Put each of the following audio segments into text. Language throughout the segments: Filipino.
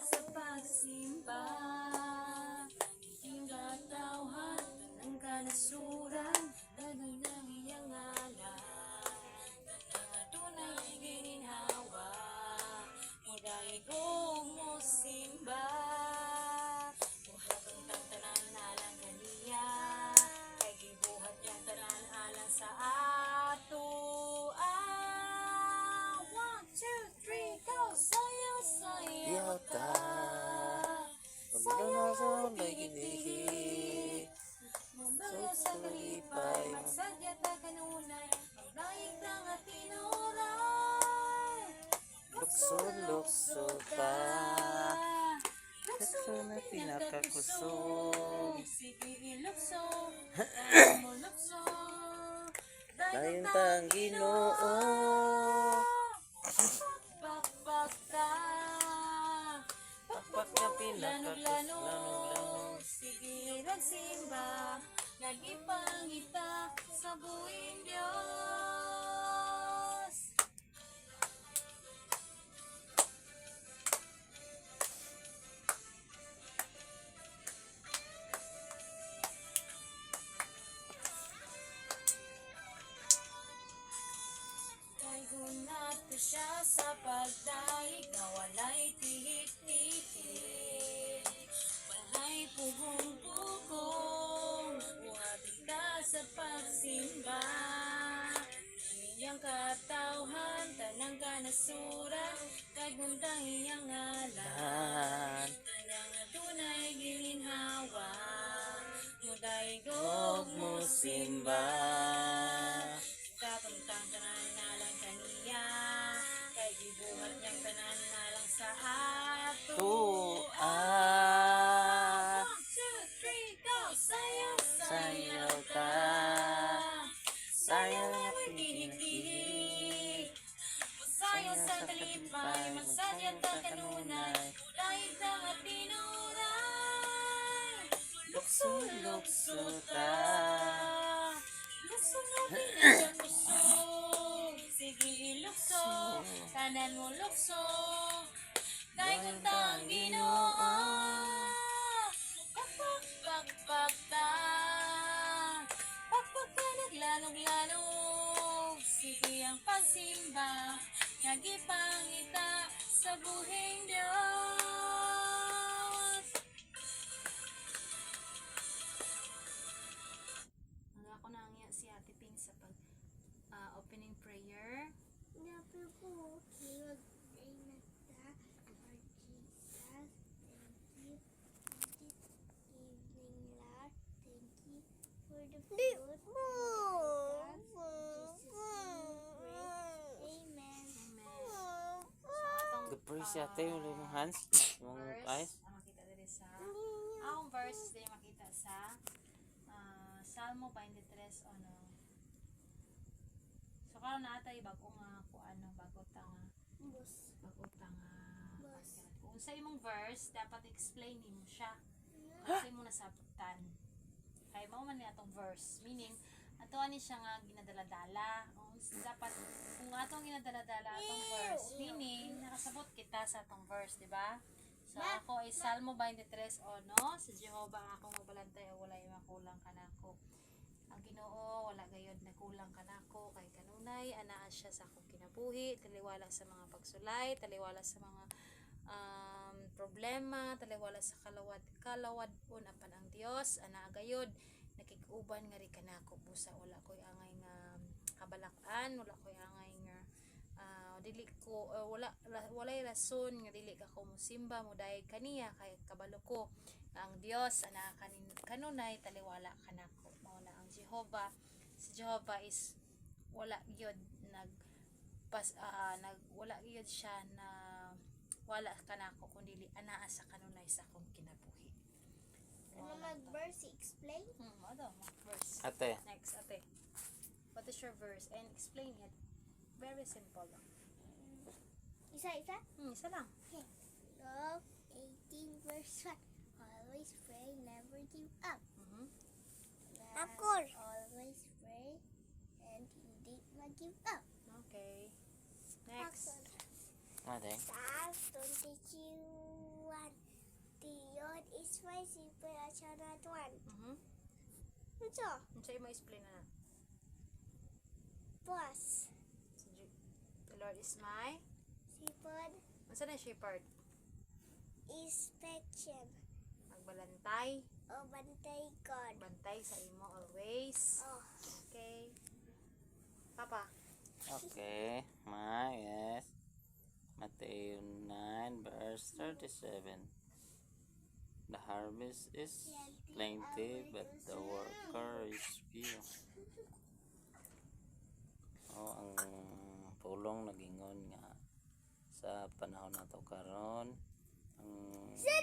sa pagsimba. Nagiging katawhan ng kanasuran, dagay ng iyang ngalan. Tanang adunay gininhawa, muday kong mosimba. Buhatong tanan alang kaniya, kay gibuhat niyang tanan alang sa ato. 1, 2, 3, go! Sayaw, sayaw ta. Sayaw sa pagiging, mabalo sa kalipay, magsadya ta kanunay, magdaig ta nga tinuray. Lukso ta, lukso na pinakakusog. Sige ilukso, tayo mo lukso, Dayon tang Ginoo. pakpak ta. Pakpak na Lanog-lanog, sige nagsimba, nagipangita sa buwing Diyos. Daygon nato siya sa pagdaig na walay tihik-tihik, walay pugong-pugong, buhatig ka sa pagsimba. Iyang katawhan, tanang kanasuran, kay guntang iyang ngalan. Tanang adunay gininhawa, muday Huwag mo simba. Kapuntang tanan nalang kaniya, kay gibuhat niyang tanan nalang sa ato. Tua, 1, 2, 3, go! Sayaw, sayaw ta. Sayaw na pinakihik, sayaw sa kalipay, magsadya ta kanunay, dahil ta nga tinuray. lukso ta. Lukso na pinakakusog, sige ilukso, tanan mo lukso, dahil tang Ginoo. Pakpak ta, pakpak ka naglanog-lanog, sige ang pagsimba, nagipangita sa buhing Diyos. Ako na nga si Ate Ping sa opening prayer. Nabi ko, Lord, ay nata, Lord Jesus, thank you for this evening, Lord. Thank you for the food. Jesus, Amen. The praise ate, yung hands, yung eyes. Makita diri sa akong verse din makita sa Salmo 23 ano. So karon na atay bago nga bago ta nga Bus. kung sa imong verse dapat explain nimo siya. Kasi mo nasabutan. Kay mao man ni atong verse, meaning ato ani siya nga ginadala-dala. Dapat kung atong ginadala-dala atong verse, meaning nakasabot kita sa atong verse, di ba? So ako ay Salmo 23 no, sa Jehovah akong mabalantay o walay makulang kanako. Ang Ginoo wala gayod nakulang kanako kay kanunay anaa siya sa akong kinabuhi, taliwala sa mga pagsulay, taliwala sa mga problema, taliwala sa kalawad-on apan ang Dios anaa gayod nakig-uban nga ri kanako busa wala koy angay nga kabalakan, wala koy angay nga dili ko walay rason nga dili ka ko mosimba mo dayeg kaniya kay kabalo ko ang Dios ana kanunay taliwala kanako mao na ang Jehovah. Si Jehovah is wala gyud wala gyud siya na wala kanako kundi anaa sa kanunay sa akong kinabuhi. Ano mag-verse explain? Ano verse Ate, next ate, what is your verse and explain it. Very simple lang. Isa-isa? Isa lang. Okay. Luke 18 verse 1. Always pray, never give up. Always pray and hindi mag-give up. Okay. Next. ate. Psalms 22:1. my zipper at not one. Mhm. Ito, Unsa imo explain na? boss. The Lord is my Sipod, unsa na shepherd? inspection. Magbalantay, O bantay God. bantay sa imo always. Oh, Okay. Papa. Okay, yes. Matthew 9 verse 37. The harvest is plenty, but the worker is few. Oh, ang pulong nagingon nga sa panahon nato karon, ang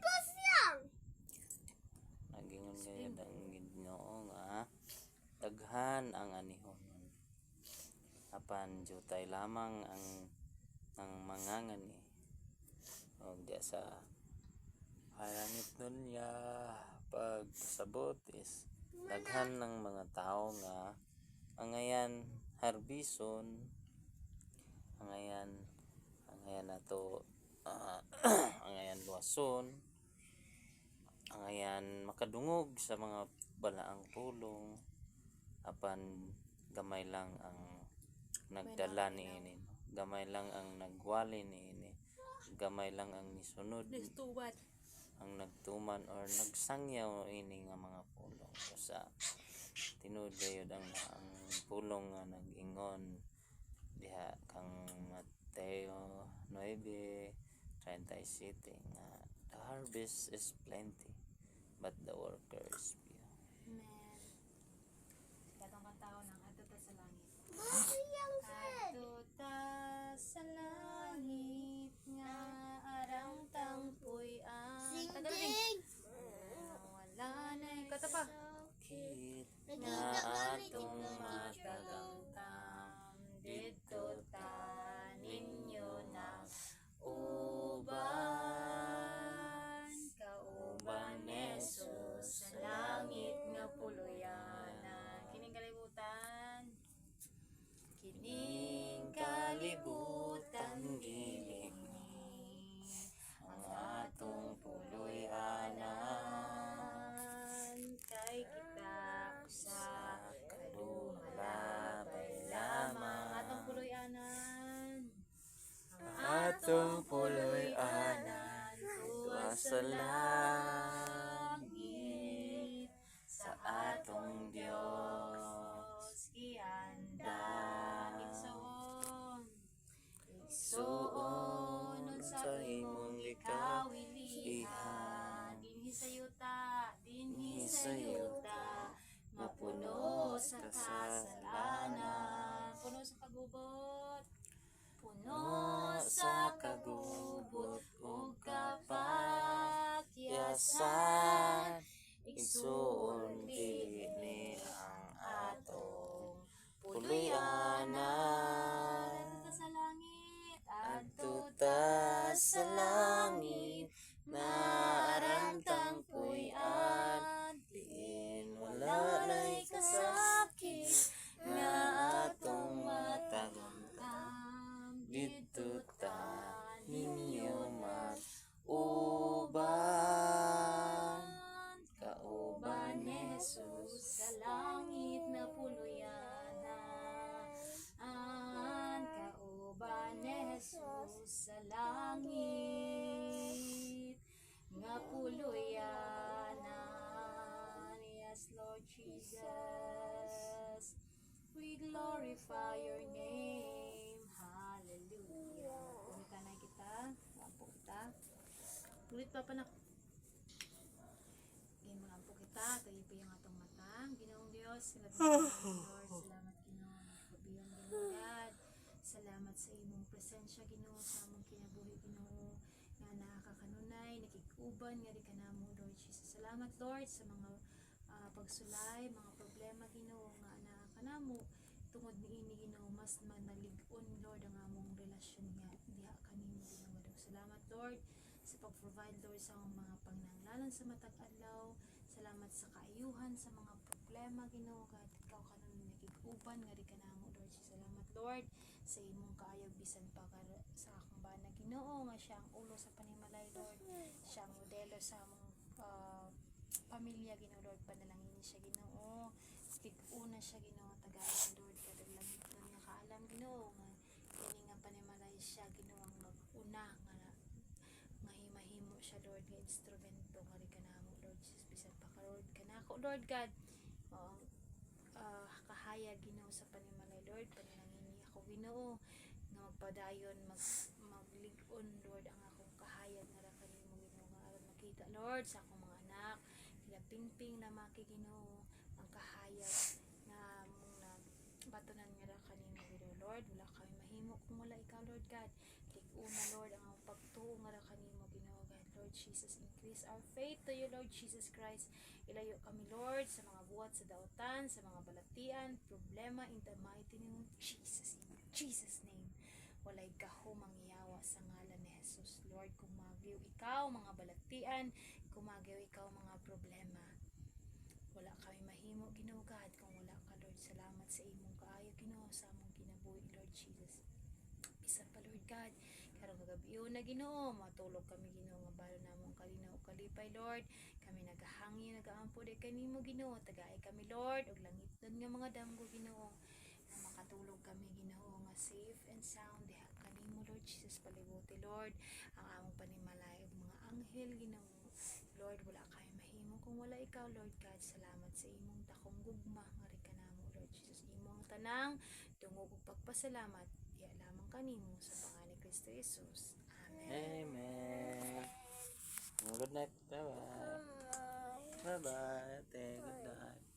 boss lang. nagingon gayud ang Ginoo nga daghan ang anihon. Apan jutay lamang ang mangangani. O diya sa halangit nun niya pagsabot is daghan ng mga tao nga angayan harbison, angayan nato angayan luwason, angayan makadungog sa mga balaang pulong, apan gamay lang ang nagdala niini, gamay lang ang nagwali niini, gamay lang ang nisunod, Nagtuwad. ang nagtuman or nagsangyaw ini nga mga pulong. So, sa tinuod gayud ang pulong nga nag-ingon diha kang Mateo 9:37 nga the harvest is plenty, but the worker is few. Amen. Katong katao ng adto ta sa langit. Boss lang said. Adto ta sa langit nga arang tangpuy-an. Sing-ding. Wala na kata pa. Kit Nagita nga kami atong dito, matagamtam Dito ta ninyo na uban. Kauban ni Jesus sa langit nga puloyanan. Kining kalibutan. Kining kalibutan gilig ni ang atong puloy-anan. Kay kita sa kaduhalabay lamang atong puloy-anan. Ang atong puloy-anan tuwa sa langit sa atong Dios gihanda. Igsuon sa imong ikawilihan. Dinhi sa yuta, mapuno sa kasalanan, puno sa kagubot, puno sa kagubot ug kapakyasan. igsuon kini ang atong puloy-anan Adto adto ta sa langit na arang tangpuy-an diin wala nay kasakit nga atong matagamtam didto ta ninyo mag-uban kauban ni Jesus sa langit na puluyanan. Kauban ni Jesus sa langit nga puluyanan. Yes, Lord Jesus, we glorify your name. Hallelujah. Kumita na kita. Wampo kita. Ulit pa panak. Ginampo kita. Tayo pa yung atong mata. Ginoong Diyos. Salamat Lord. Salamat Ginoo. Pabiyong Ginoo God. Salamat sa imong presensya Ginoo sa among kinabuhi Ginoo. Nga nakakakanunay, nakikuban nga di kanamo Lord Jesus. Salamat Lord sa mga pagsulay, mga problema Ginoo nga nakakanamo tungod niini Ginoo mas manalig-on Lord ang among relasyon nga diha kanimo Ginoo. Salamat Lord sa pag-provide Lord sa among mga pangnanglanan sa matag adlaw. Salamat sa kaayuhan sa mga problema Ginoo God ikaw kanon nakikuban nga di kanamo Lord. Salamat Lord sa imong kaayog bisan pa sa akong bana Ginoo nga siya ang ulo sa panimalay Lord. Siya ang modelo sa among pamilya Ginoo Lord, panalangin niya siya Ginoo, tig-una siya Ginoo, tagalan Lord kada langit na niya kaalam Ginoo nga kini nga panimalay siya Ginoo ang mag-una nga mahimo siya Lord nga instrumento nga ri kanamo Lord Jesus, bisan pa ka Lord kanako Lord God, kahayag Ginoo sa panimalay Lord, panalangin niya ako Ginoo nga magpadayon maglig-on Lord ang akong kahayag nga ra kanimo Ginoo, nga aron makita Lord sa akong mga anak sila pingping na maki Ginoo ang kahayag na mong batunan nga ra kanimo Ginoo Lord, wala kami mahimo kung wala ikaw Lord God, tig-una Lord ang akong pagtuo nga ra kanimo Ginoo God. Lord Jesus, increase our faith to you Lord Jesus Christ. Ilayo kami Lord sa mga buhat sa dautan, sa mga balatian, problema, in the mighty name of Jesus. In Jesus name, walay gaho mangyawa sa ngalan ni Jesus Lord. Kumagyo ikaw mga balatian, kumagyo ikaw mga problema, wala kami mahimo Ginoo God kung wala ka Lord. Salamat sa imong kaayo Ginoo sa among kinabuhi Lord Jesus. Bisan pa Lord God, karong kagabiyo na Ginoo, matulog kami Ginoo nga balo namong kalinaw ug kalipay Lord. Kami nagahangin, nagaampo di kanimo Ginoo, tagaay kami Lord ug langiton nga mga damgo Ginoo. Na makatulog kami Ginoo nga safe and sound diha kanimo Lord Jesus. Palibuti Lord ang among panimalay ug mga anghel Ginoo. Lord, wala kay mahimo kung wala ikaw Lord God. Salamat sa imong dakong gugma nga ri kanamo Lord Jesus. Imong tanang dungog ug pagpasalamat iya lamang kanimo sa pangalan ni Kristo Jesus. Amen. Amen. Good night. Bye-bye. Bye-bye. Ate, good night.